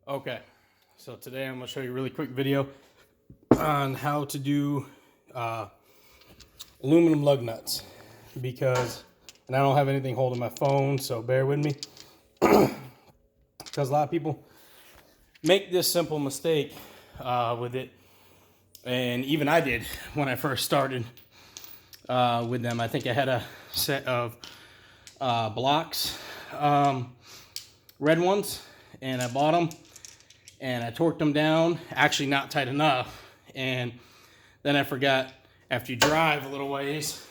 Okay, so today I'm going to show you a really quick video on how to do aluminum lug nuts, and I don't have anything holding my phone, so bear with me, because a lot of people make this simple mistake with it, and even I did when I first started with them. I think I had a set of blocks, red ones, and I bought them. And I torqued them down, actually not tight enough. And then I forgot, after you drive a little ways,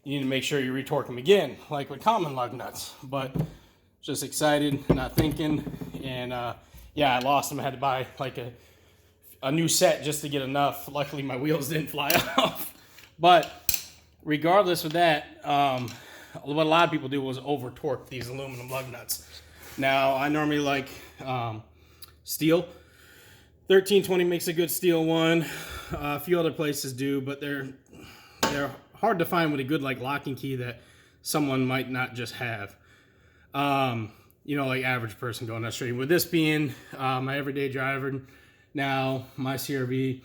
you need to make sure you retorque them again, like with common lug nuts. But just excited, not thinking. And yeah, I lost them. I had to buy like a new set just to get enough. Luckily, my wheels didn't fly off. But regardless of that, what a lot of people do was over torque these aluminum lug nuts. Now, I normally like steel. 1320 makes a good steel one. A few other places do, but they're hard to find with a good like locking key that someone might not just have. You know, like average person going down the street. With this being my everyday driver now, my CRV,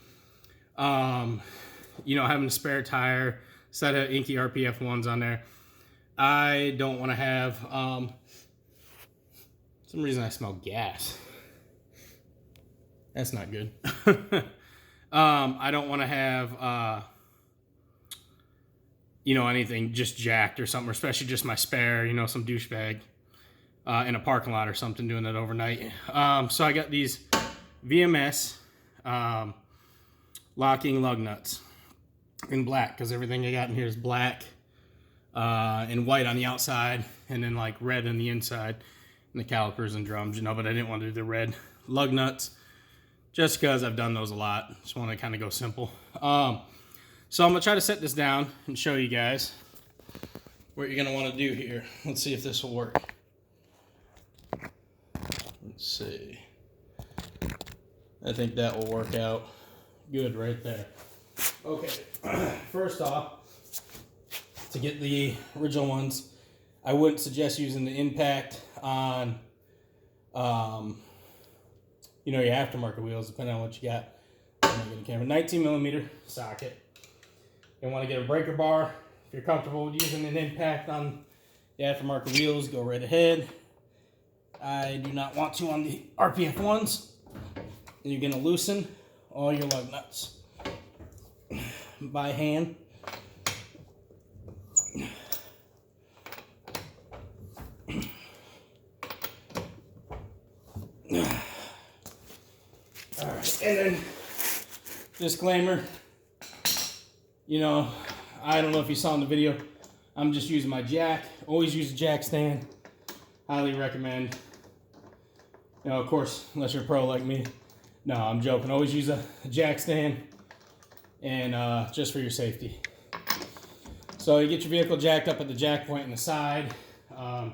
you know, having a spare tire, set of Inky RPF ones on there. I don't want to have. For some reason I smell gas. That's not good. I don't want to have, you know, anything just jacked or something, or especially just my spare, you know, some douchebag in a parking lot or something doing that overnight. So I got these VMS locking lug nuts in black, because everything I got in here is black and white on the outside, and then like red on the inside, and the calipers and drums, you know, but I didn't want to do the red lug nuts, just because I've done those a lot. Just want to kind of go simple. So I'm going to try to set this down and show you guys what you're going to want to do here. Let's see if this will work. Let's see. I think that will work out good right there. Okay, first off, to get the original ones, I wouldn't suggest using the impact on you know, your aftermarket wheels, depending on what you got. I'm gonna get a camera. 19 millimeter socket. You want to get a breaker bar. If you're comfortable with using an impact on the aftermarket wheels, go right ahead. I do not want to on the RPF ones. And you're gonna loosen all your lug nuts by hand. Alright, and then disclaimer, you know, I don't know if you saw in the video, I'm just using my jack. Always use a jack stand. Highly recommend. You know, of course, unless you're a pro like me. No, I'm joking. Always use a jack stand, and just for your safety. So you get your vehicle jacked up at the jack point in the side. I'm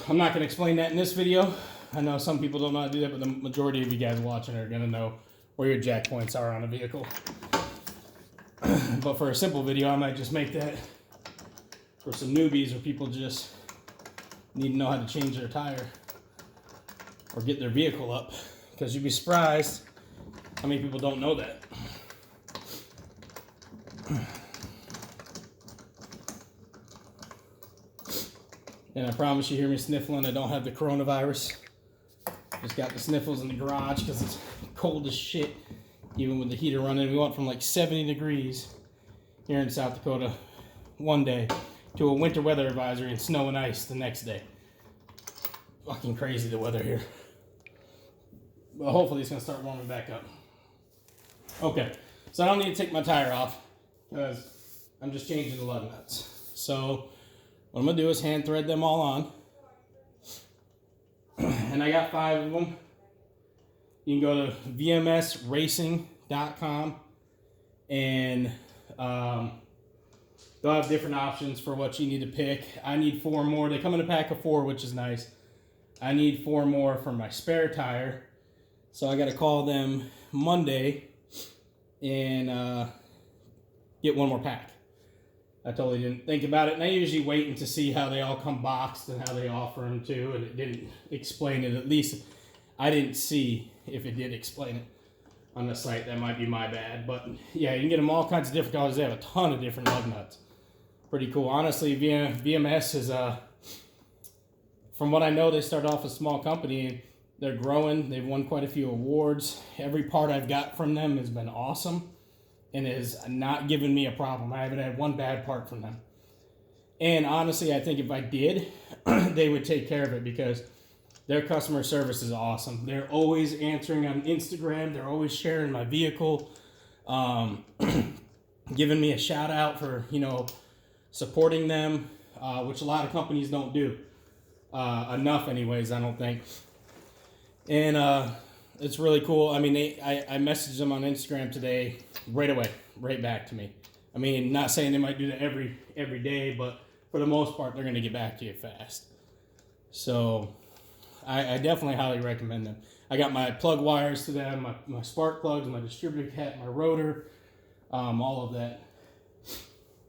not going to explain that in this video. I know some people don't know how to do that, but the majority of you guys watching are going to know where your jack points are on a vehicle. But for a simple video, I might just make that for some newbies or people just need to know how to change their tire or get their vehicle up, because you'd be surprised how many people don't know that. And I promise you hear me sniffling, I don't have the coronavirus. Just got the sniffles in the garage because it's cold as shit, even with the heater running. We went from like 70 degrees here in South Dakota one day to a winter weather advisory and snow and ice the next day. Fucking crazy, the weather here. But hopefully it's going to start warming back up. Okay, so I don't need to take my tire off because I'm just changing the lug nuts. So what I'm going to do is hand thread them all on. And I got 5 of them. You can go to vmsracing.com and they'll have different options for what you need to pick. I need 4 more. They come in a pack of 4, which is nice. I need 4 more for my spare tire. So I got to call them Monday and get 1 more pack. I totally didn't think about it. And I usually wait to see how they all come boxed and how they offer them too. And it didn't explain it. At least I didn't see if it did explain it on the site. That might be my bad. But yeah, you can get them all kinds of different colors. They have a ton of different lug nuts. Pretty cool. Honestly, VMS is, from what I know, they started off a small company. They're growing. They've won quite a few awards. Every part I've got from them has been awesome and has not given me a problem. I haven't had one bad part from them. And honestly, I think if I did, they would take care of it because their customer service is awesome. They're always answering on Instagram. They're always sharing my vehicle, giving me a shout out for, supporting them, which a lot of companies don't do enough anyways, I don't think. And it's really cool. I mean, I messaged them on Instagram today right away, right back to me. I mean, not saying they might do that every day, but for the most part, they're going to get back to you fast. So I definitely highly recommend them. I got my plug wires to them, my spark plugs, my distributor cap, my rotor, all of that.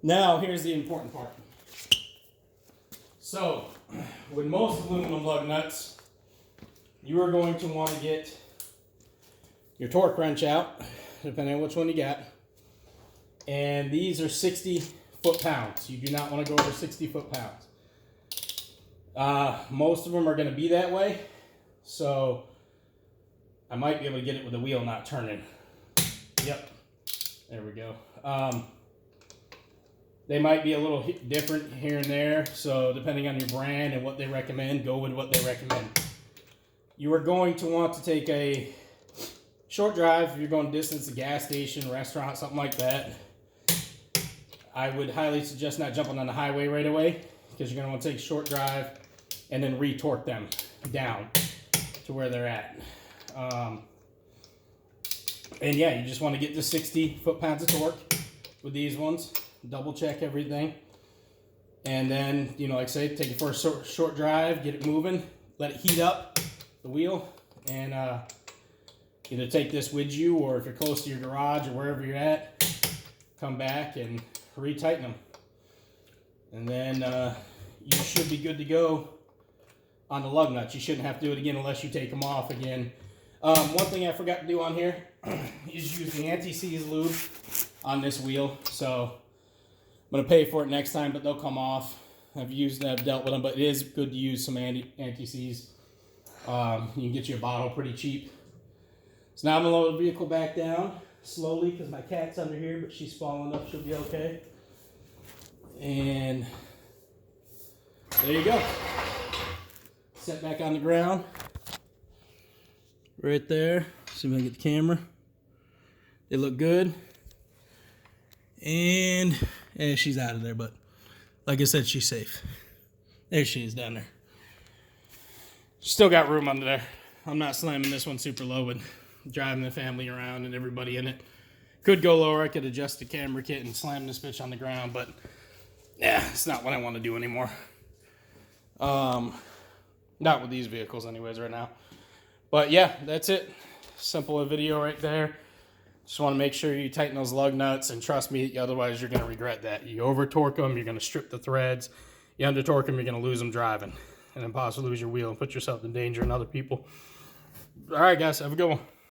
Now, here's the important part. So, with most aluminum lug nuts, you are going to want to get your torque wrench out, depending on which one you got. And these are 60 foot-pounds. You do not want to go over 60 foot-pounds. Most of them are going to be that way, so I might be able to get it with the wheel not turning. Yep, there we go. They might be a little different here and there, so depending on your brand and what they recommend, go with what they recommend. You are going to want to take a short drive if you're going distance, a gas station, restaurant, something like that. I would highly suggest not jumping on the highway right away because you're going to want to take a short drive and then re-torque them down to where they're at. And yeah, you just want to get to 60 foot-pounds of torque with these ones. Double check everything. And then, like I say, take it for a short drive, get it moving, let it heat up the wheel, and either take this with you, or if you're close to your garage or wherever you're at, come back and retighten them. And then you should be good to go on the lug nuts. You shouldn't have to do it again unless you take them off again. One thing I forgot to do on here is use the anti-seize lube on this wheel. So I'm going to pay for it next time, but they'll come off. I've dealt with them, but it is good to use some anti-seize. You can get you a bottle pretty cheap. So now I'm going to load the vehicle back down slowly because my cat's under here, but she's falling up. She'll be okay. And there you go. Set back on the ground. Right there. See if I can get the camera. They look good. And she's out of there, but like I said, she's safe. There she is down there. Still got room under there. I'm not slamming this one super low with driving the family around and everybody in it. Could go lower. I could adjust the camera kit and slam this bitch on the ground, but yeah, it's not what I want to do anymore. Not with these vehicles anyways right now. But yeah, that's it. Simple video right there. Just want to make sure you tighten those lug nuts, and trust me, otherwise you're going to regret that. You over torque them, you're going to strip the threads. You under torque them, you're going to lose them driving, and then possibly lose your wheel and put yourself in danger and other people. All right, guys, have a good one.